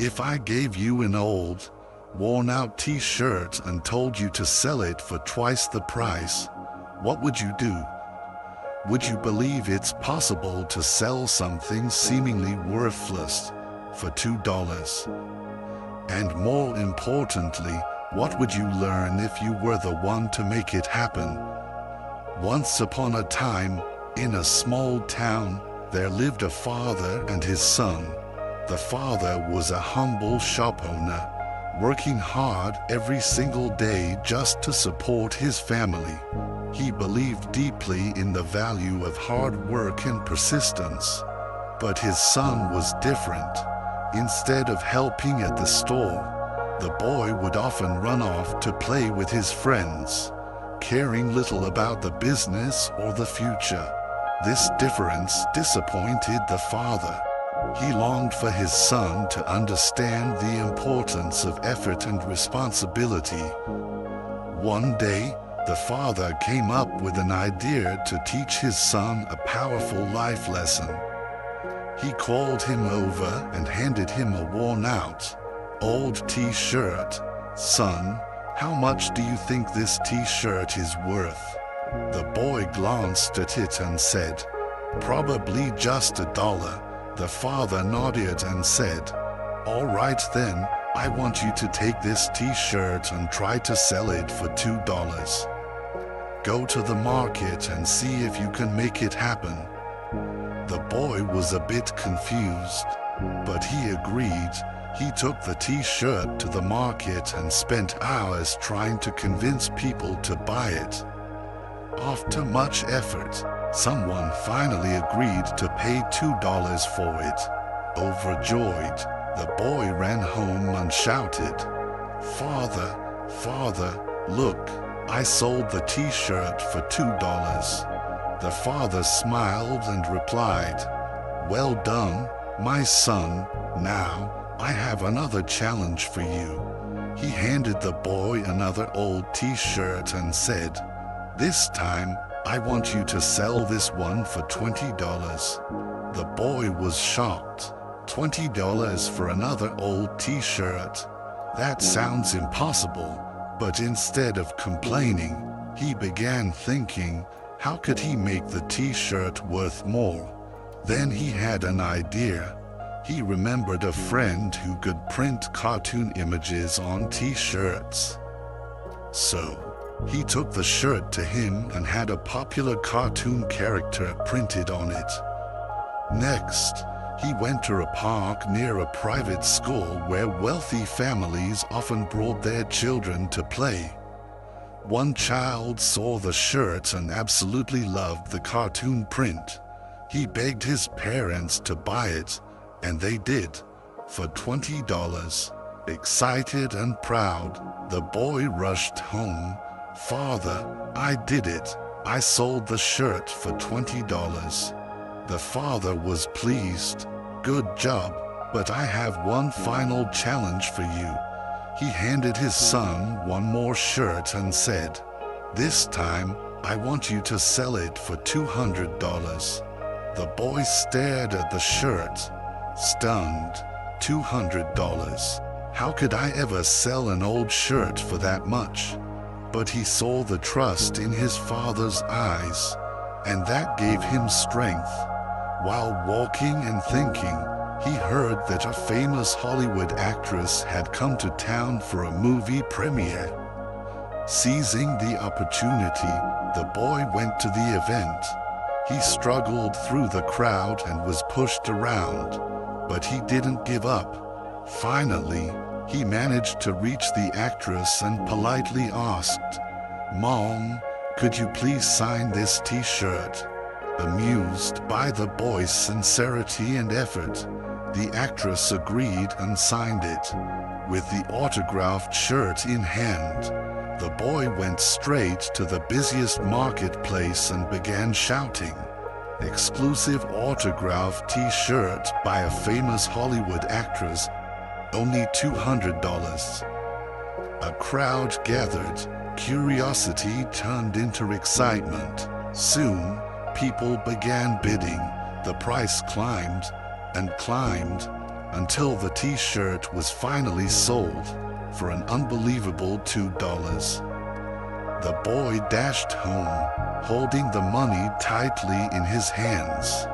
If I gave you an old, worn-out t-shirt and told you to sell it for twice the price, what would you do? Would you believe it's possible to sell something seemingly worthless for $2? And more importantly, what would you learn if you were the one to make it happen? Once upon a time, in a small town, there lived a father and his son. The father was a humble shop owner, working hard every single day just to support his family. He believed deeply in the value of hard work and persistence. But his son was different. Instead of helping at the store, the boy would often run off to play with his friends, caring little about the business or the future. This difference disappointed the father. He longed for his son to understand the importance of effort and responsibility. One day, the father came up with an idea to teach his son a powerful life lesson. He called him over and handed him a worn-out, old t-shirt. "Son, how much do you think this t-shirt is worth?" The boy glanced at it and said, "Probably just $1. The father nodded and said, "All right then, I want you to take this t-shirt and try to sell it for $2. Go to the market and see if you can make it happen." The boy was a bit confused, but he agreed. He took the t-shirt to the market and spent hours trying to convince people to buy it. After much effort, someone finally agreed to pay $2 for it. Overjoyed, the boy ran home and shouted, "Father, Father, look, I sold the t-shirt for $2. The father smiled and replied, "Well done, my son. Now, I have another challenge for you." He handed the boy another old t-shirt and said, "This time, I want you to sell this one for $20. The boy was shocked. $20 for another old t-shirt? That sounds impossible. But instead of complaining, he began thinking, how could he make the t-shirt worth more? Then he had an idea. He remembered a friend who could print cartoon images on t-shirts. So, he took the shirt to him and had a popular cartoon character printed on it. Next, he went to a park near a private school where wealthy families often brought their children to play. One child saw the shirt and absolutely loved the cartoon print. He begged his parents to buy it, and they did, for $20. Excited and proud, the boy rushed home. "Father, I did it. I sold the shirt for $20. The father was pleased. "Good job, but I have one final challenge for you." He handed his son one more shirt and said, "This time, I want you to sell it for $200. The boy stared at the shirt, stunned. $200. How could I ever sell an old shirt for that much? But he saw the trust in his father's eyes, and that gave him strength. While walking and thinking, he heard that a famous Hollywood actress had come to town for a movie premiere. Seizing the opportunity, the boy went to the event. He struggled through the crowd and was pushed around, but he didn't give up. Finally, he managed to reach the actress and politely asked, "Mom, could you please sign this t-shirt?" Amused by the boy's sincerity and effort, the actress agreed and signed it. With the autographed shirt in hand, the boy went straight to the busiest marketplace and began shouting, "Exclusive autographed t-shirt by a famous Hollywood actress, only $200. A crowd gathered. Curiosity turned into excitement. Soon, people began bidding. The price climbed and climbed. until the t-shirt was finally sold for an unbelievable $2. The boy dashed home, holding the money tightly in his hands.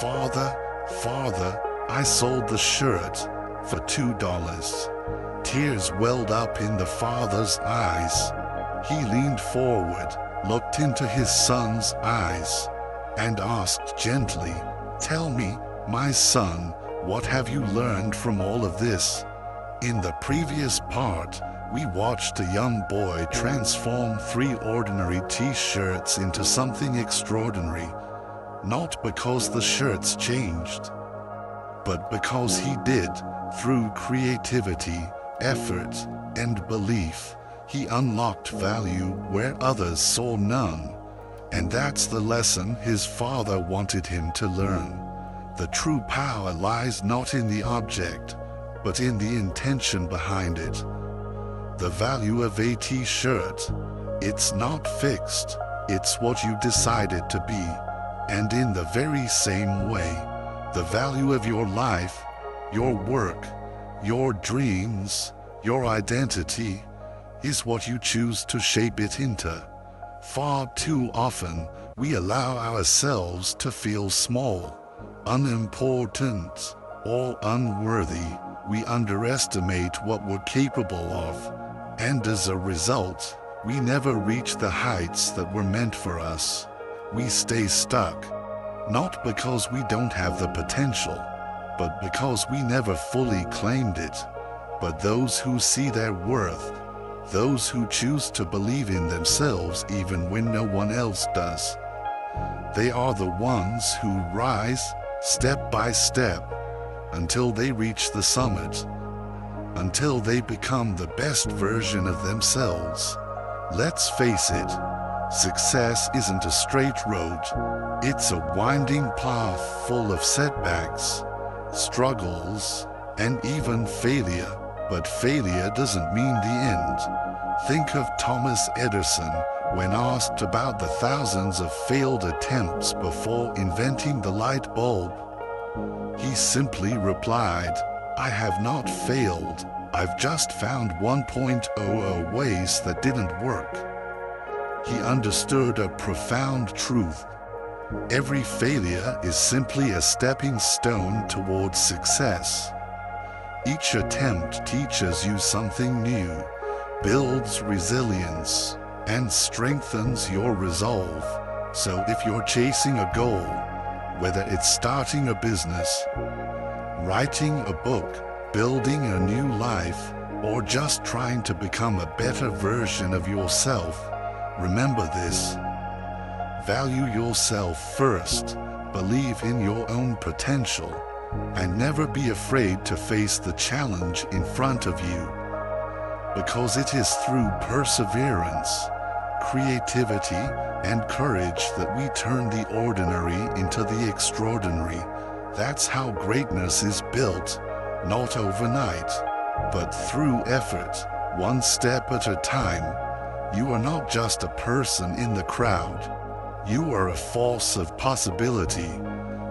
"Father, Father, I sold the shirt for $2. Tears welled up in the father's eyes. He leaned forward, looked into his son's eyes, and asked gently, "Tell me, my son, what have you learned from all of this?" In the previous part, we watched a young boy transform 3 ordinary t-shirts into something extraordinary, not because the shirts changed, but because he did. Through creativity, effort, and belief, he unlocked value where others saw none. And that's the lesson his father wanted him to learn. The true power lies not in the object, but in the intention behind it. The value of a t-shirt, it's not fixed, it's what you decided to be. And in the very same way, the value of your life, your work, your dreams, your identity, is what you choose to shape it into. Far too often, we allow ourselves to feel small, unimportant, or unworthy. We underestimate what we're capable of, and as a result, we never reach the heights that were meant for us. We stay stuck, not because we don't have the potential, but because we never fully claimed it. But those who see their worth, those who choose to believe in themselves even when no one else does, they are the ones who rise step by step until they reach the summit, until they become the best version of themselves. Let's face it, success isn't a straight road. It's a winding path full of setbacks, struggles, and even failure. But failure doesn't mean the end. Think of Thomas Edison when asked about the thousands of failed attempts before inventing the light bulb. He simply replied, "I have not failed, I've just found 1.00 ways that didn't work." He understood a profound truth. Every failure is simply a stepping stone towards success. Each attempt teaches you something new, builds resilience, and strengthens your resolve. So if you're chasing a goal, whether it's starting a business, writing a book, building a new life, or just trying to become a better version of yourself, remember this. Value yourself first, believe in your own potential, and never be afraid to face the challenge in front of you. Because it is through perseverance, creativity, and courage that we turn the ordinary into the extraordinary. That's how greatness is built, not overnight, but through effort, one step at a time. You are not just a person in the crowd. You are a force of possibility.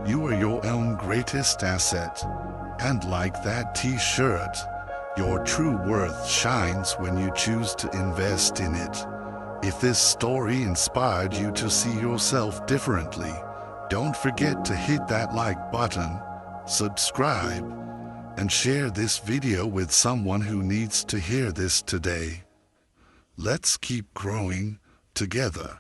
You are your own greatest asset. And like that t-shirt, your true worth shines when you choose to invest in it. If this story inspired you to see yourself differently, don't forget to hit that like button, subscribe, and share this video with someone who needs to hear this today. Let's keep growing together.